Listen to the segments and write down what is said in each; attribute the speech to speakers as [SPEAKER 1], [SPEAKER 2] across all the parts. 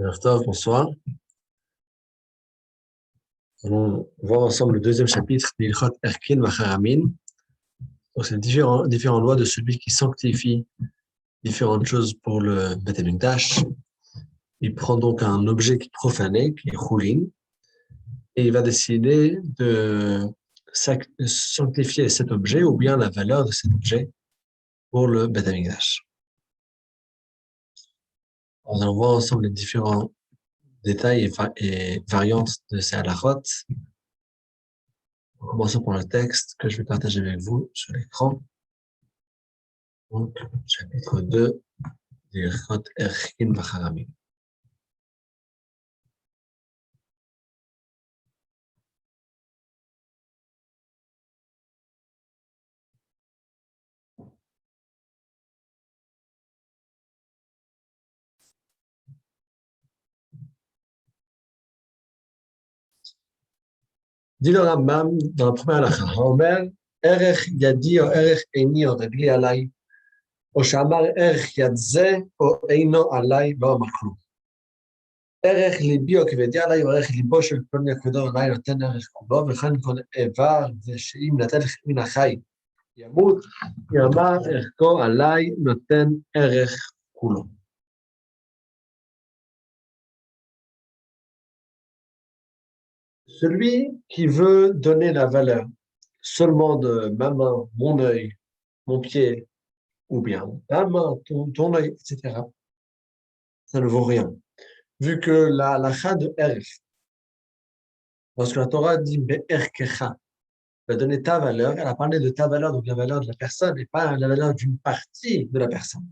[SPEAKER 1] Christophe, bonsoir. Allons voir ensemble le deuxième chapitre d'Ilchot Erkin Vacharamin. Donc, c'est différentes lois de celui qui sanctifie différentes choses pour le Beth Amikdash. Il prend donc un objet qui est profané, qui est Choulin, et il va décider de sanctifier cet objet ou bien la valeur de cet objet pour le Beth Amikdash. On allons voir ensemble les différents détails et variantes de ces halachot. Commençons par le texte que je vais partager avec vous sur l'écran. Donc, chapitre 2 d'Ilchot Erkin Vacharamin. Dit le Rambam dans la première halakha, Omer, Erech yadi o erech eini o regli alay, או שאמר ערך יד זה או אינו עליי לא אמר כלום. ערך ליבי או כבדי עליי או ערך ליבו של פלוני הכבדו עליי נותן ערך כולו, וכאן כל איבר זה שאם נתן מן החי ימות, יאמר ערכו עליי נותן ערך כולו. Celui qui veut donner la valeur seulement de ma main, mon œil, mon pied, ou bien ta main, ton œil, etc., ça ne vaut rien. Vu que la halakha de erch, lorsque la Torah dit be'erkecha, va donner ta valeur, elle a parlé de ta valeur, donc la valeur de la personne, et pas la valeur d'une partie de la personne.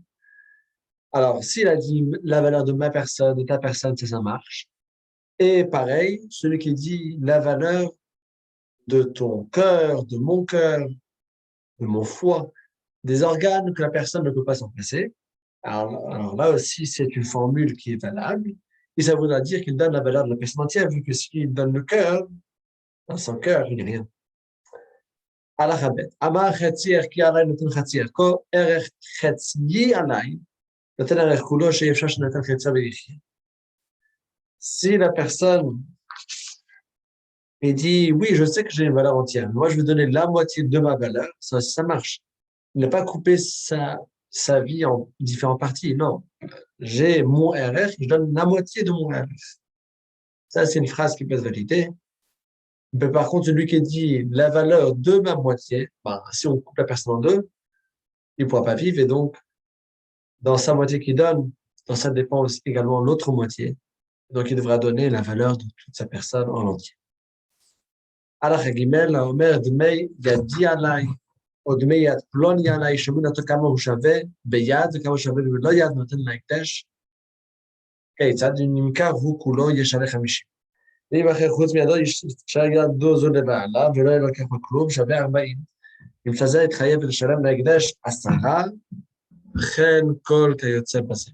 [SPEAKER 1] Alors, s'il a dit la valeur de ma personne, de ta personne, ça marche. Et pareil, celui qui dit la valeur de ton cœur, de mon foie, des organes que la personne ne peut pas s'en passer. Alors là aussi, c'est une formule qui est valable. Et ça voudra dire qu'il donne la valeur de la personne entière, vu que s'il donne le cœur, dans son cœur, il n'y a rien. Alachabet. Amar chatzir ki alay noten chatzir. Ko erech chatzi alay noten erech kulo she'efshar shenoten chatzir ve'yichye. Si la personne dit, oui, je sais que j'ai une valeur entière, moi je vais donner la moitié de ma valeur, ça marche. Il n'a pas coupé sa vie en différentes parties, non. J'ai mon RR, je donne la moitié de mon RR. Ça, c'est une phrase qui peut être validée. Mais par contre, celui qui dit la valeur de ma moitié, si on coupe la personne en deux, il ne pourra pas vivre. Et donc, dans sa moitié qu'il donne, dans sa dépense également l'autre moitié. Donc, il devra donner la valeur de toute sa personne en entier. Alors, Gimel, la Omer, Dmei, Yadi Alay, או דמי יד פלוני עליי, שומעים אותו כמה הוא שווה ביד וכמה הוא שווה בלא יד, נותן להקדש. כיצד נמכר הוא כולו ישלם 50. ואם אחרי חוץ מידו ישאר ידו זו לבעלה ולא ילקח בכלום, שווה 40. אם שזה יתחייב לשלם להקדש 10, וכן כל כיוצא בזה.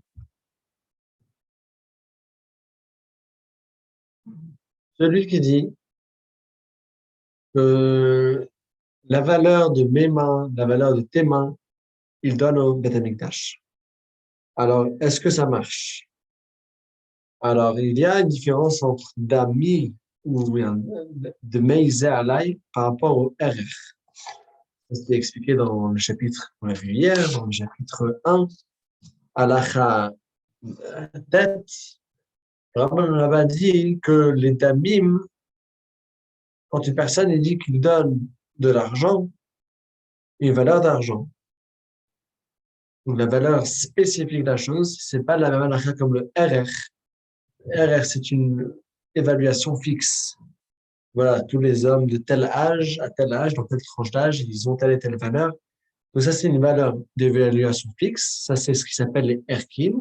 [SPEAKER 1] Celui qui dit que la valeur de mes mains, la valeur de tes mains, il donne au Beth Amikdash. Alors, est-ce que ça marche? Alors, il y a une différence entre Dami ou de Meizé Alay par rapport au RR. C'était expliqué dans le chapitre qu'on a vu hier, dans le chapitre 1, Halakha tête. Vraiment, on avait dit que les Damim, quand une personne dit qu'il donne de l'argent, une valeur d'argent, donc la valeur spécifique de la chose, c'est pas la même halakha comme le RR. RR, c'est une évaluation fixe. Voilà, tous les hommes de tel âge à tel âge, dans telle tranche d'âge, ils ont telle et telle valeur. Donc ça, c'est une valeur d'évaluation fixe. Ça, c'est ce qui s'appelle les erkim.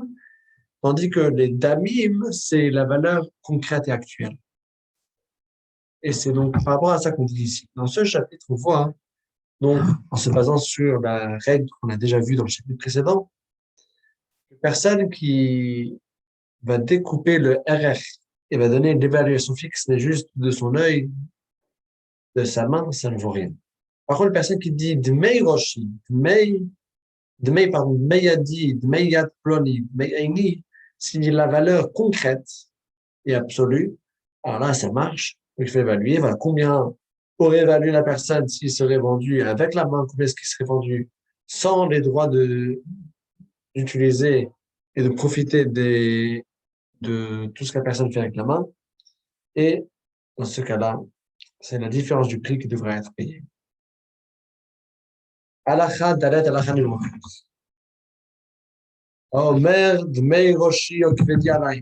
[SPEAKER 1] Tandis que les damim, c'est la valeur concrète et actuelle. Et c'est donc par rapport à ça qu'on dit ici. Dans ce chapitre, on voit, donc, en se basant sur la règle qu'on a déjà vue dans le chapitre précédent, une personne qui va découper le RR et va donner une évaluation fixe, mais juste de son œil, de sa main, ça ne vaut rien. Par contre, la personne qui dit Dmei Roshi, Dmei Yadi, Dmei Yad Ploni, Dmei Aini, Si la valeur concrète et absolue, alors là, ça marche. Il faut évaluer, voilà, combien aurait valu la personne s'il serait vendu avec la main, combien est-ce qu'il serait vendu sans les droits d'utiliser et de profiter de tout ce que la personne fait avec la main. Et dans ce cas-là, c'est la différence du prix qui devrait être payé. הלכה דלת הלכה נלמדת. האומר דמי ראשי או כבדי עליי,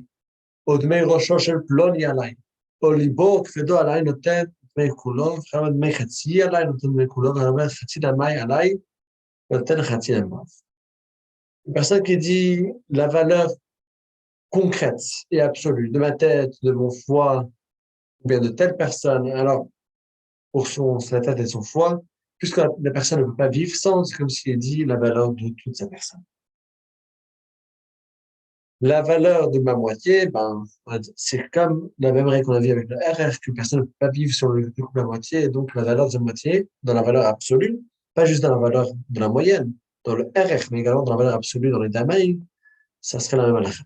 [SPEAKER 1] או דמי ראשו של פלוני עליי, או ליבו כבדו עליי נותן דמי כולו, וכמה דמי חצי עליי נותן דמי כולו, ואומר חצי דמי עליי נותן חצי דמי. Une personne qui dit la valeur concrète et absolue de ma tête, de mon foie, ou bien de telle personne, alors pour sa tête et son foie, puisque la personne ne peut pas vivre sans, c'est comme s'il dit la valeur de toute sa personne. La valeur de ma moitié, ben, c'est comme la même règle qu'on a vu avec le RR, que personne ne peut pas vivre sur le couple à moitié, et donc la valeur de la moitié, dans la valeur absolue, pas juste dans la valeur de la moyenne, dans le RR, mais également dans la valeur absolue dans les damaïs, ça serait la même valeur.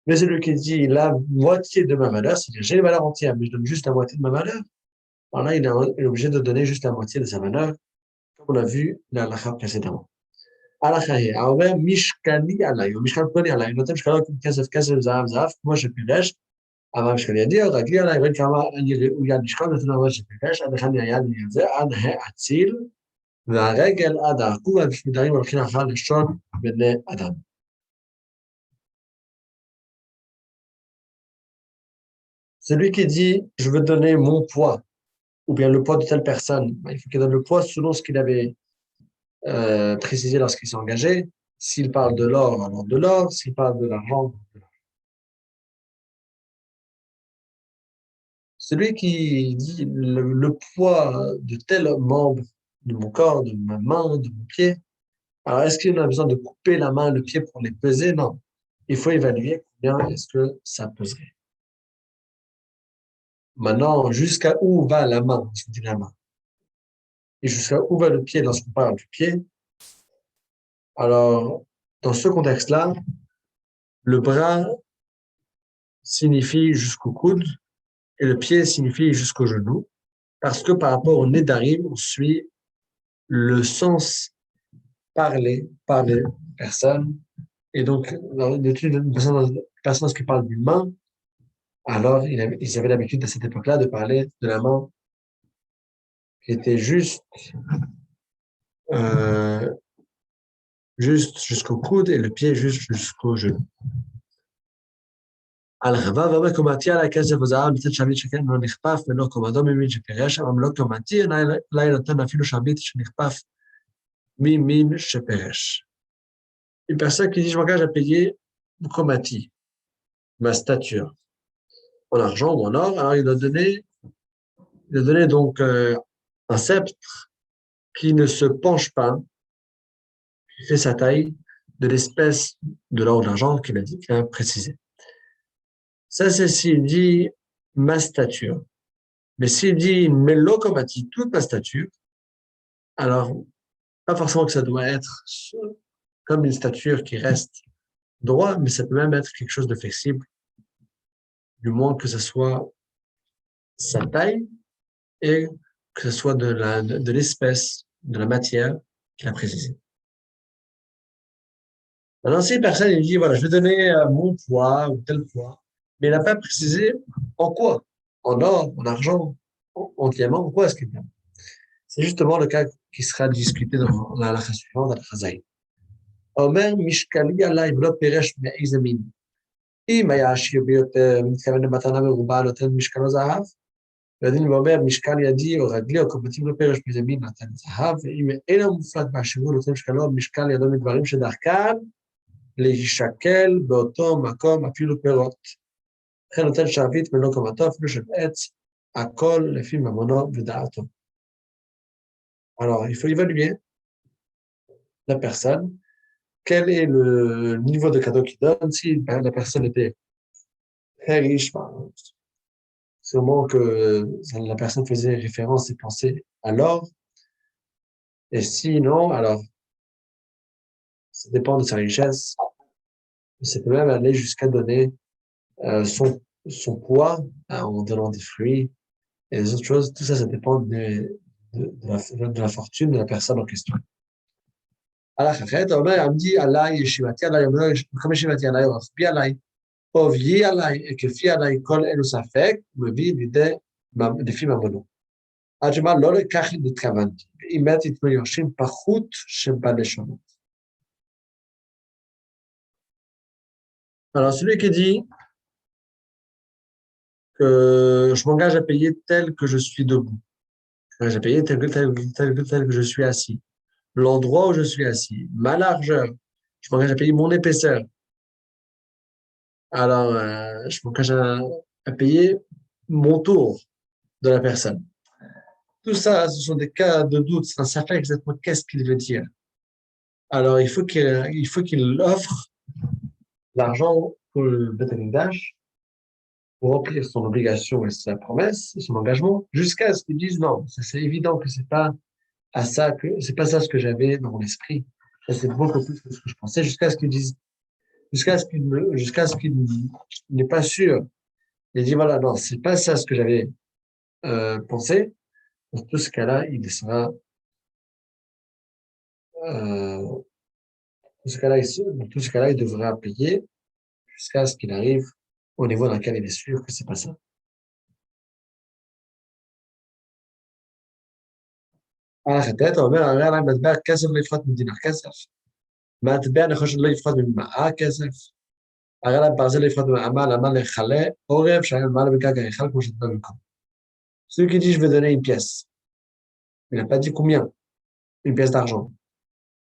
[SPEAKER 1] Mais celui qui dit la moitié de ma valeur, c'est-à-dire j'ai les valeurs entières, mais je donne juste la moitié de ma valeur, alors là, il est obligé de donner juste la moitié de sa valeur, comme on a vu la halakha précédemment. הלכה היא, האומר משקלי עליי, או משקל פלוני עליי, נותן משקלו כסף, כסף, זהב, זהב, כמו שפירש, אבל משקל ידי, או רגלי עליי, בין כמה אני ראויה לשקול, נותן לו מה שפירש, עד אחד היד זה, עד האציל, והרגל עד העקוב, והמשמידרים הולכים אחר לשון בני אדם. Celui qui dit, je veux donner mon poids, ou bien le poids de telle personne, il faut qu'il donne le poids selon ce qu'il avait précisé lorsqu'il s'est engagé. S'il parle de l'or, alors de l'or. S'il parle de l'argent, de l'argent. Celui qui dit le poids de tel membre de mon corps, de ma main, de mon pied, alors est-ce qu'il a besoin de couper la main, le pied pour les peser? Non. Il faut évaluer combien est-ce que ça peserait. Maintenant, jusqu'à où va la main, lorsqu'on dit la main, et jusqu'à où va le pied lorsqu'on parle du pied. Alors, dans ce contexte-là, le bras signifie jusqu'au coude et le pied signifie jusqu'au genou, parce que par rapport au Nédarim, on suit le sens parlé par les personnes. Et donc, dans l'étude d'une personne qui parle d'une main, alors ils avaient l'habitude à cette époque-là de parler de la main qui était euh, juste jusqu'au coude et le pied juste jusqu'au genou. על רבב ואומר קומתי על הכסף וזהב נותן שביט שכן לא נכפף ולא קומתו ממין שפירש, אבל לא קומתי אולי נותן אפילו שביט שנכפף ממין שפירש. Une personne qui dit je m'engage à payer komati, ma stature, en argent ou en or, alors il a donné donc un sceptre qui ne se penche pas, qui fait sa taille de l'espèce de l'or ou de l'argent qu'il a dit, qu'il a précisé. Ça, c'est s'il dit ma stature. Mais s'il dit melokomati, toute ma stature, alors pas forcément que ça doit être comme une stature qui reste droit, mais ça peut même être quelque chose de flexible, du moins que ce soit sa taille et que ce soit de l'espèce, de la matière qu'il a précisé. Maintenant, si une personne il dit, voilà, je vais donner mon poids ou tel poids, mais il n'a pas précisé en quoi, en or, en argent, en diamant, en quoi est-ce qu'il vient. C'est justement le cas qui sera discuté dans la halakha suivante, dans la Chazaï. אומר משקלי עליי ולא פירש מאיזה מין. אם היה עשיר ביותר, מתכוון למתנה מרובה, נותן משקלו זהב, והדין ואומר משקל ידי או רגלי או קומתי לא פירש מאיזה מין, נותן זהב, ואם אינו מופלט בעשירו, נותן משקלו משקל ידו מדברים שדרכם להישקל באותו מקום אפילו פירות. לכן נותן שרביט ולא קומתו, אפילו של עץ, הכל לפי ממונו ודעתו. Alors, il faut évaluer la personne, quel est le niveau de cadeau qu'il donne, si la personne était très riche, sûrement que la personne faisait référence et pensait à l'or, et sinon, alors, ça dépend de sa richesse, Ça peut même aller jusqu'à donner son poids en donnant des fruits et des autres choses. Tout ça, ça dépend de la fortune de la personne en question. הלך אחרת, הוא אומר, עמדי עליי ישיבתי עליי, אומר, חמש ישיבתי עליי, או אכפי עליי, או אביי עליי, היקפי עליי, כל אלו ספק, מביא לידי, לפי ממונו. עד שמה לא לכך התכוונתי, אם מת יתנו יורשים פחות שבלשונות. Alors, celui qui dit que je m'engage à payer tel que je suis debout, je m'engage à payer tel que je suis assis, l'endroit où je suis assis, ma largeur, je m'engage à payer mon épaisseur. Alors, je m'engage à payer mon tour de la personne. Tout ça, ce sont des cas de doute, ça ne sait pas exactement qu'est-ce qu'il veut dire. Alors, il faut qu'il offre l'argent pour le Beth Amikdash pour remplir son obligation et sa promesse, et son engagement, jusqu'à ce qu'ils disent non. C'est évident que c'est pas ce que j'avais dans mon esprit. Ça, c'est beaucoup plus que ce que je pensais, jusqu'à ce qu'ils disent, jusqu'à ce qu'il n'est pas sûr. Il dit voilà, non, c'est pas ça ce que j'avais pensé. Dans tout ce cas-là, dans tout ce cas-là, il devra payer jusqu'à ce qu'il arrive au niveau dans lequel il est sûr que c'est pas ça. على خدات אומר, הרי עליי מטבע כסף לא יפחת מדינר כסף. מטבע נחושת לא יפחת ממעה כסף. הרי עליי ברזל לא יפחת ממעמל, עמל לכלה, עורב, שהיה מעלה בגג ההיכל כמו שתבע במקום. Celui qui dit je vais donner une pièce, il n'a pas dit combien, une pièce d'argent.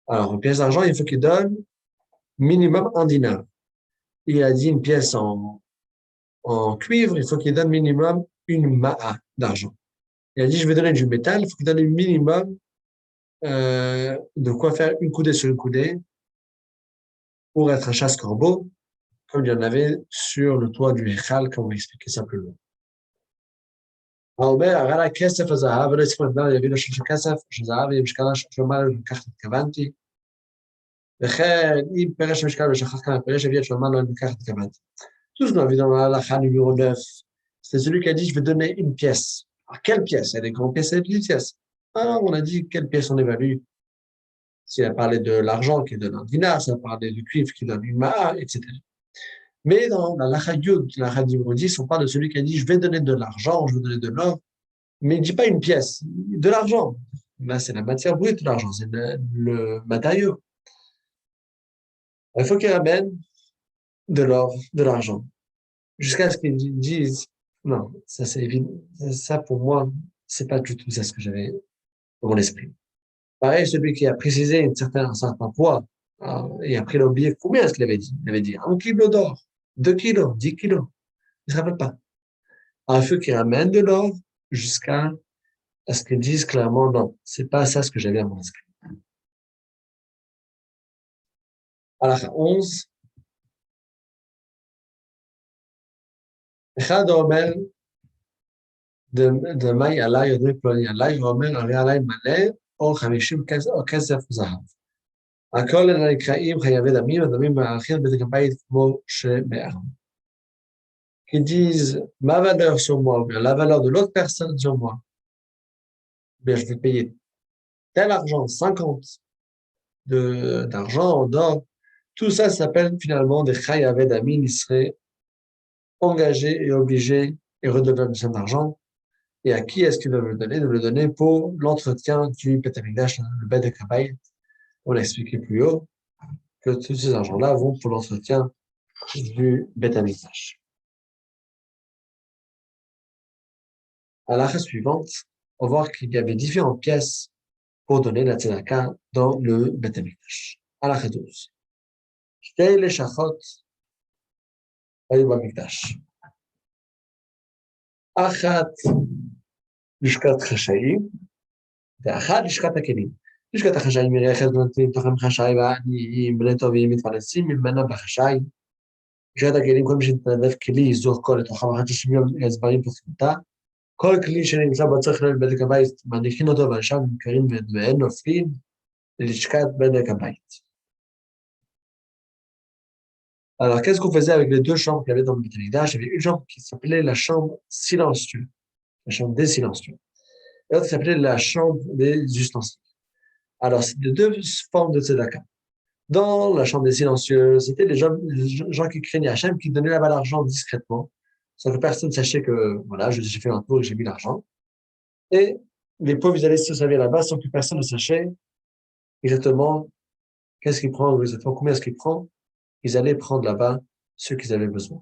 [SPEAKER 1] Alors, une pièce d'argent, il faut qu'il donne minimum un dinar. Il a dit une pièce en cuivre, il faut qu'il donne minimum une ma'a d'argent. Il a dit je vais donner du métal, il faut qu'il donne un minimum de quoi faire une coudée sur une coudée pour être un chasse-corbeau, comme il y en avait sur le toit du Echal, comme on va expliquer ça plus loin. האומר, הרי הכסף הזהב, ולא יצטרך לדבר יביא לו של כסף, שזהב יהיה משקלה שלמה, וכך התכוונתי. וכן, אם פרש המשקל ושכח כמה פרש, יביא את שלמה, לא וכך התכוונתי. Tous dans la halakha numéro 9, c'est celui qui a dit, je vais donner une pièce. Alors, quelle pièce? Il y a des grandes pièces et des petites pièces. Alors, on a dit, quelle pièce on évalue? S'il a parlé de l'argent qui donne un dinar, s'il a parlé du cuivre qui donne une ma'a, etc. Mais dans la halakha yud, la halakha numéro 10, on parle de celui qui a dit, je vais donner de l'argent, je vais donner de l'or, mais il ne dit pas une pièce, de l'argent. Là, c'est la matière brute, l'argent, c'est le matériau. Il faut qu'il ramène de l'or, de l'argent, jusqu'à ce qu'ils disent, non, ça c'est évident, ça pour moi, c'est pas du tout ça ce que j'avais dans mon esprit. Pareil, celui qui a précisé un certain poids, et après il a oublié combien est-ce qu'il avait dit. Il avait dit 1 kilo d'or, 2 kilos, 10 kilos. Il ne se rappelle pas. Alors, il faut qu'il ramène de l'or jusqu'à ce qu'ils disent clairement non, c'est pas ça ce que j'avais à mon esprit. הלכה 11. אחד אומר, דמאי עליי, יודעים פלוני עליי, ואומר, הרי עליי מלא, או 50 או כסף זהב. הכל אלה נקראים חייבי דמים, הדמים מערכים בדק הבית כמו שבארם. Qui disent ma valeur sur moi, ou bien la valeur de l'autre personne sur moi, bien je vais payer tel argent, 50 d'argent, d'or, tout ça s'appelle finalement des chayav d'amin, ils seraient engagés et obligés et redevables de son argent. Et à qui est-ce qu'ils doivent le donner? Ils doivent le donner pour l'entretien du Beth Amikdash, le Beth Akabayit. On l'a expliqué plus haut que tous ces argents-là vont pour l'entretien du Beth Amikdash. À la suivante, on va voir qu'il y avait différentes pièces pour donner la tzedaka dans le Beth Amikdash. À la 12. שתי לשכות היו במקדש. אחת לשכת חשאים, ואחת לשכת הכלים. לשכת החשאים מריחת ונותנים תוכן חשאי ועניים, בני טובים מתפרנסים ממנה בחשאי. לשכת הכלים, כל מי שמתנדב כלי יזוך כל לתוכם אחת ששמיום הסברים פותחתה. כל כלי שנמצא בצריך לבדק הבית, מניחים אותו ואנשם נמכרים ואין נופלים ללשכת בדק הבית. Alors, qu'est-ce qu'on faisait avec les deux chambres qu'il y avait dans le Beth Amikdash? Il y avait une chambre qui s'appelait la chambre silencieuse, la chambre des silencieux. Et l'autre qui s'appelait la chambre des ustensiles. Alors, c'était deux formes de tzedaka. Dans la chambre des silencieux, c'était les gens qui craignaient Hachem, qui donnaient là-bas l'argent discrètement, sans que personne ne sachait que, voilà, j'ai fait un tour et j'ai mis l'argent. Et les pauvres, ils allaient se servir là-bas sans que personne ne sachait exactement qu'est-ce qu'il prend, exactement combien est-ce qu'il prend. Ils allaient prendre là-bas ce qu'ils avaient besoin.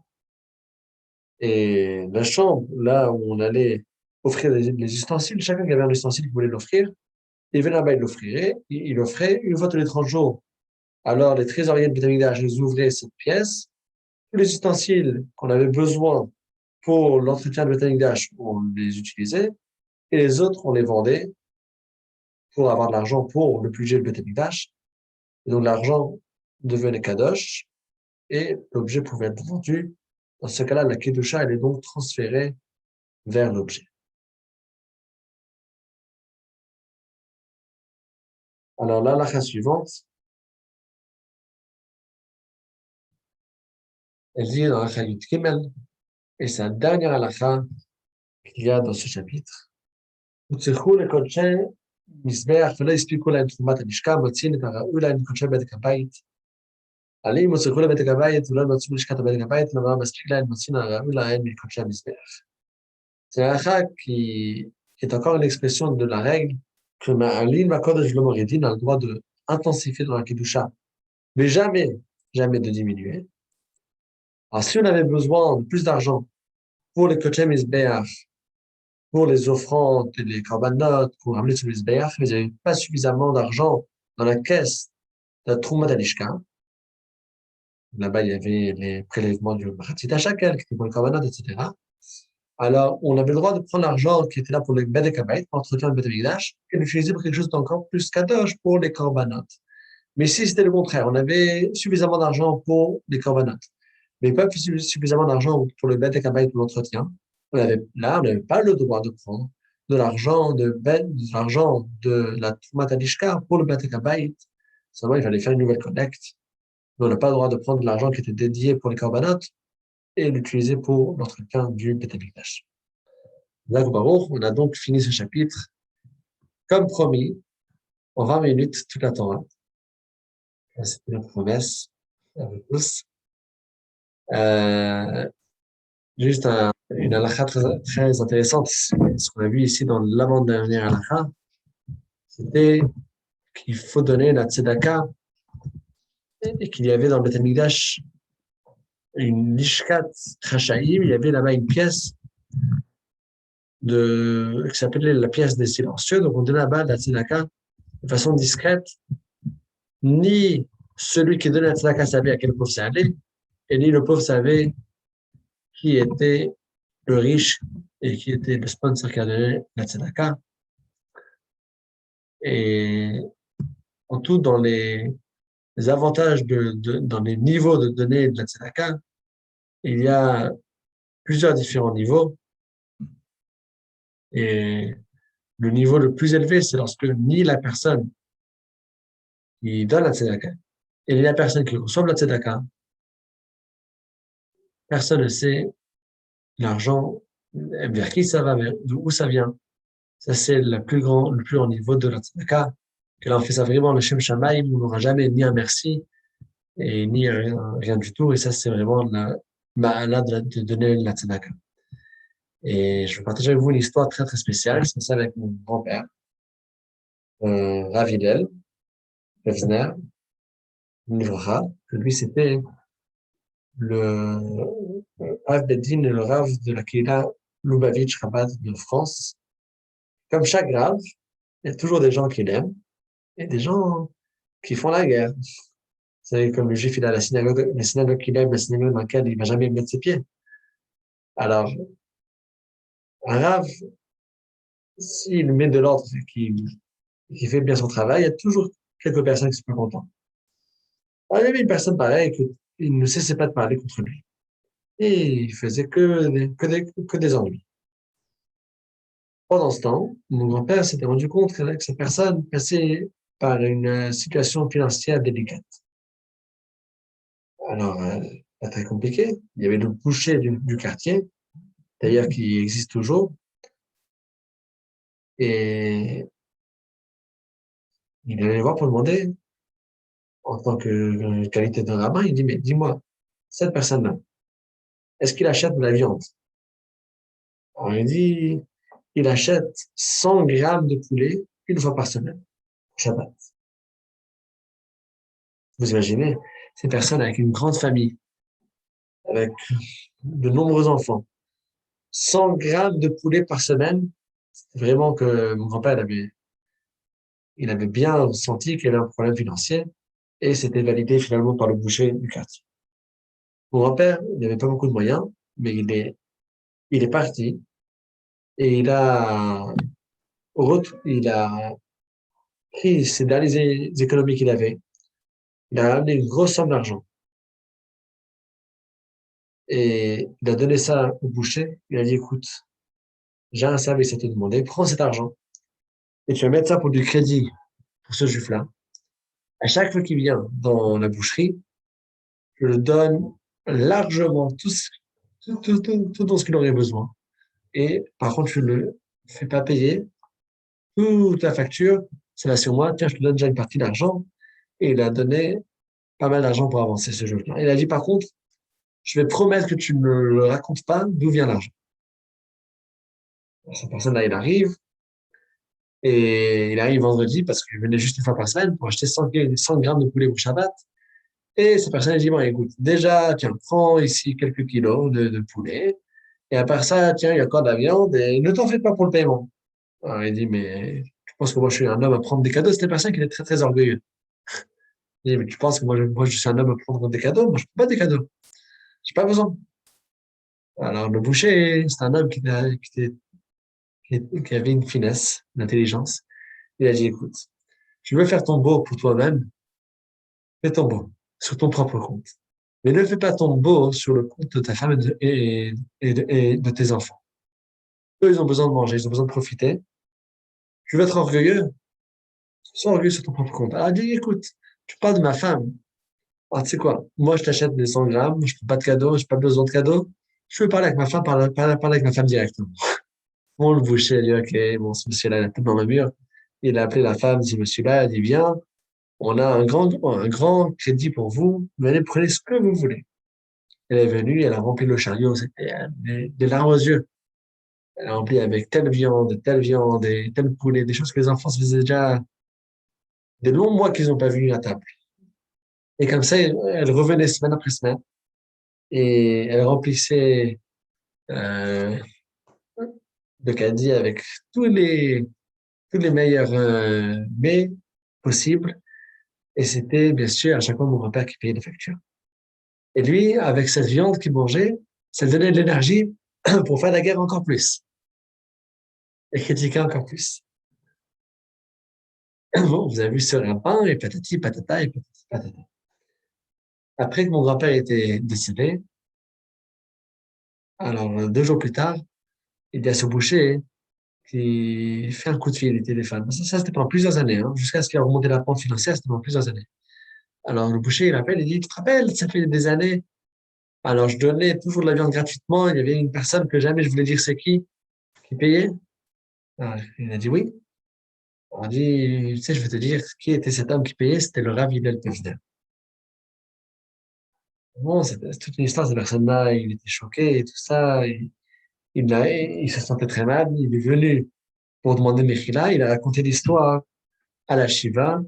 [SPEAKER 1] Et la chambre, là où on allait offrir les ustensiles, chacun qui avait un ustensile qui voulait l'offrir, il venait là-bas, il l'offrait une fois tous les 30 jours. Alors, les trésoriers de Beth Amikdash, ils ouvraient cette pièce. Tous les ustensiles qu'on avait besoin pour l'entretien de Beth Amikdash, on les utilisait. Et les autres, on les vendait pour avoir de l'argent pour le budget de Beth Amikdash. Et donc, l'argent devenait kadosh et l'objet pouvait être vendu. Dans ce cas-là, la kedusha, elle est donc transférée vers l'objet. Alors, la halakha suivante, elle dit dans la Yud Gimel, et c'est la dernière halakha qu'il y a dans ce chapitre. וצריכו לקודשי מזבח ולא הספיקו להם תרומת המשכן, מוציאים את הראוי להם לקודשי בדק הבית. אבל אם הוצרכו לבדק הבית ולא מצאו לשכת בדק הבית, לא מספיק להם, מוציאים הראוי להם מקודשי המזבח. C'est un halakha qui est encore une expression de la règle que Ma'alin Makodesh Shlomo Redin a le droit de intensifier dans la Kedusha, mais jamais de diminuer. Alors, si on avait besoin de plus d'argent pour les Kodesh Mizbeach, pour les offrandes et les korbanot, pour ramener sur le Mizbeach, mais il n'y avait pas suffisamment d'argent dans la caisse de la Trouma d'Alishka. Là-bas, il y avait les prélèvements du Machatzit HaShakel, qui était pour les korbanot, etc. Alors, on avait le droit de prendre l'argent qui était là pour le Bedek Habayit, pour l'entretien du Beth Amikdash, et l'utiliser pour quelque chose d'encore plus kadosh pour les korbanot. Mais si c'était le contraire, on avait suffisamment d'argent pour les korbanot, mais pas suffisamment d'argent pour le Bedek Habayit pour l'entretien, on n'avait pas le droit de prendre de l'argent de la Trumat Alishka pour le Bedek Habayit. Seulement, il fallait faire une nouvelle collecte. Mais on n'a pas le droit de prendre de l'argent qui était dédié pour les korbanot et l'utiliser pour l'entretien du Beth Amikdash. Baruch, on a donc fini ce chapitre. Comme promis, en 20 minutes, toute la Torah. C'était une promesse à vous tous. Euh, juste une halakha très intéressante, ce qu'on a vu ici dans l'avant-dernière halakha, c'était qu'il faut donner la tzedaka et qu'il y avait dans le Beth Amikdash une lishkat chashaïm, il y avait là-bas une pièce qui s'appelait la pièce des silencieux, donc on donnait là-bas la tzedaka de façon discrète, ni celui qui donnait la tzedaka savait à quel pauvre ça allait, et ni le pauvre savait qui était le riche et qui était le sponsor qui a donné la tzedaka. Et en tout, dans les avantages dans les niveaux de donner de la tzedaka, il y a plusieurs différents niveaux. Et le niveau le plus élevé, c'est lorsque ni la personne qui donne la tzedaka et ni la personne qui reçoit la tzedaka, personne ne sait l'argent, vers qui ça va, d'où ça vient. Ça, c'est le plus grand niveau de la tzedaka. Que là, on fait ça vraiment le Shem Shamaim, on n'aura jamais ni un merci et ni rien du tout. Et ça, c'est vraiment la ma'ala de donner la tzedaka. Et je vais partager avec vous une histoire très, très spéciale. C'est ça avec mon grand-père, Rav Hillel, Revner, Nivracha, que lui, c'était le Rav Beddin et le Rav de la Kehila Lubavitch Rabat de France. Comme chaque Rav, il y a toujours des gens qui l'aiment et des gens qui font la guerre. Vous savez, comme le juif, il a la synagogue qu'il aime, la synagogue dans laquelle il va jamais mettre ses pieds. Alors, un Rav, s'il met de l'ordre, qui fait bien son travail, il y a toujours quelques personnes qui sont pas contentes. Alors, il y avait une personne pareille qui ne cessait pas de parler contre lui. Et il faisait que des ennuis. Pendant ce temps, mon grand-père s'était rendu compte que cette personne passait par une situation financière délicate. Alors, pas très compliqué. Il y avait le boucher du quartier, d'ailleurs qui existe toujours, et il allait le voir pour demander, en tant que qualité de rabbin, il dit, mais dis-moi, cette personne-là, est-ce qu'il achète de la viande? Alors, il dit, il achète 100 grammes de poulet une fois par semaine, Shabbat. Vous imaginez, ces personnes avec une grande famille, avec de nombreux enfants, 100 grammes de poulet par semaine, c'est vraiment que mon grand-père il avait bien senti qu'il y avait un problème financier et c'était validé finalement par le boucher du quartier. Mon grand-père, il n'avait pas beaucoup de moyens, mais il est parti et il a pris ses dernières économies qu'il avait, il a ramené une grosse somme d'argent et il a donné ça au boucher. Il a dit, écoute, j'ai un service à te demander, prends cet argent et tu vas mettre ça pour du crédit pour ce juif-là. À chaque fois qu'il vient dans la boucherie, je le donne largement tout dont ce qu'il aurait besoin. Et par contre, je ne le fais pas payer toute la facture, c'est là sur moi, tiens, je te donne déjà une partie d'argent. Et il a donné pas mal d'argent pour avancer ce jeu-là. Il a dit, par contre, je vais promettre que tu ne le racontes pas d'où vient l'argent. Cette personne-là, il arrive, et il arrive vendredi parce qu'il venait juste une fois par semaine pour acheter 100 grammes de poulet pour Shabbat. Et cette personne, elle dit, bon, écoute, déjà, tiens, prends ici quelques kilos de poulet. Et à part ça, tiens, il y a encore de la viande et ne t'en fais pas pour le paiement. Alors, il dit, mais tu penses que moi, je suis un homme à prendre des cadeaux? C'était une personne qui était très, très orgueilleux. Il dit, mais tu penses que moi, je suis un homme à prendre des cadeaux? Moi, je ne prends pas des cadeaux. J'ai pas besoin. Alors, le boucher, c'est un homme qui avait une finesse, une intelligence. Il a dit, écoute, tu veux faire ton beau pour toi-même, fais ton beau sur ton propre compte. Mais ne fais pas ton beau sur le compte de ta femme et de tes enfants. Eux, ils ont besoin de manger, ils ont besoin de profiter. Tu veux être orgueilleux? Sois orgueilleux sur ton propre compte. Alors, dis, écoute, tu parles de ma femme. Ah, tu sais quoi? Moi, je t'achète des 100 grammes, je ne prends pas de cadeaux, je n'ai pas besoin de cadeaux. Je veux parler avec ma femme, parler avec ma femme directement. Bon, le boucher, il dit, OK, bon, ce monsieur-là, il a la tête dans le mur. Il a appelé la femme, ce monsieur-là, il dit, viens, on a un grand crédit pour vous, venez, prenez ce que vous voulez. Elle est venue, elle a rempli le chariot, c'était des larmes aux yeux. Elle a rempli avec telle viande et tel poulet, des choses que les enfants se faisaient déjà des longs mois qu'ils n'ont pas vu à table. Et comme ça, elle revenait semaine après semaine et elle remplissait euh, le caddie avec tous les meilleurs mets possibles. Et c'était bien sûr à chaque fois mon grand-père qui payait les factures. Et lui, avec cette viande qu'il mangeait, ça lui donnait de l'énergie pour faire la guerre encore plus et critiquer encore plus. Bon, vous avez vu ce rapin et patati patata et patati patata. Après que mon grand-père était décédé, alors 2 jours plus tard, il y a ce boucher qui fait un coup de fil au téléphone. Ça c'était pendant plusieurs années, hein, jusqu'à ce qu'il a remonté la pente financière, c'était pendant plusieurs années. Alors le boucher, il appelle, il dit, tu te rappelles, ça fait des années. Alors je donnais toujours de la viande gratuitement. Il y avait une personne que jamais je voulais dire c'est qui payait. Alors, il a dit oui. On a dit, tu sais, je vais te dire qui était cet homme qui payait, c'était le Rav Hillel Pevsner. Bon, c'était toute une histoire, cette personne-là, il était choqué et tout ça. Il se sentait très mal. Il est venu pour demander Mechila. Il a raconté l'histoire à la Shiva,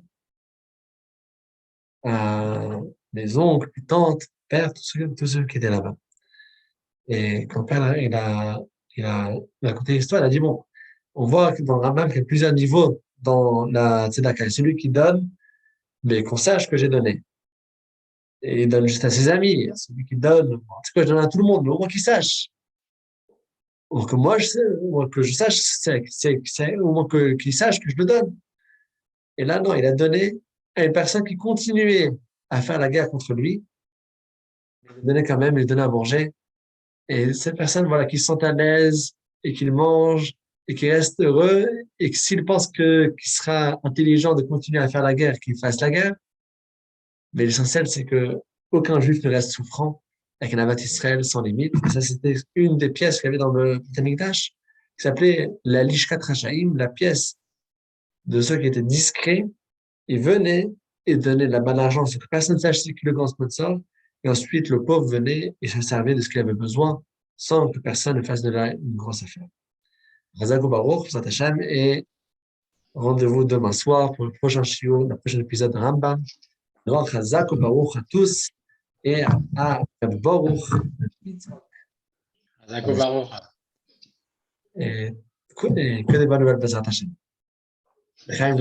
[SPEAKER 1] à les oncles, les tantes, pères, tous ceux qui étaient là-bas. Et quand père, il a raconté l'histoire, il a dit, bon, on voit que dans le Rambam qu'il y a plusieurs niveaux dans la tzedaka. Celui qui donne, mais qu'on sache que j'ai donné. Et il donne juste à ses amis. Celui qui donne, bon, c'est quoi, je donne à tout le monde, mais au moins qu'il sache. Ou que moi, au moins que je sache, au moins qu'il sache que je le donne. Et là, non, il a donné à une personne qui continuait à faire la guerre contre lui. Il donnait quand même, il donnait à manger. Et cette personne, voilà, qui se sent à l'aise et qu'il mange et qui reste heureux et que s'il pense qu'il sera intelligent de continuer à faire la guerre, qu'il fasse la guerre. Mais l'essentiel, c'est que aucun juif ne reste souffrant avec Navat Israël sans limite. Et ça, c'était une des pièces qu'il y avait dans le Beth Amikdash, qui s'appelait la Lishkat Rachaim, la pièce de ceux qui étaient discrets. Ils venaient et donnaient là-bas l'argent sans que personne ne sache c'est qui le grand sponsor. Et ensuite, le pauvre venait et se servait de ce qu'il avait besoin sans que personne ne fasse de là une grosse affaire. Razak Baruch, Zat Hashem, et rendez-vous demain soir pour le prochain shiur, le prochain épisode de Rambam. Alors, Razak Baruch à tous et à Baruch.
[SPEAKER 2] Hazako Baruch.
[SPEAKER 1] Et que des bonnes nouvelles, Bezrat Hashem. Chaim,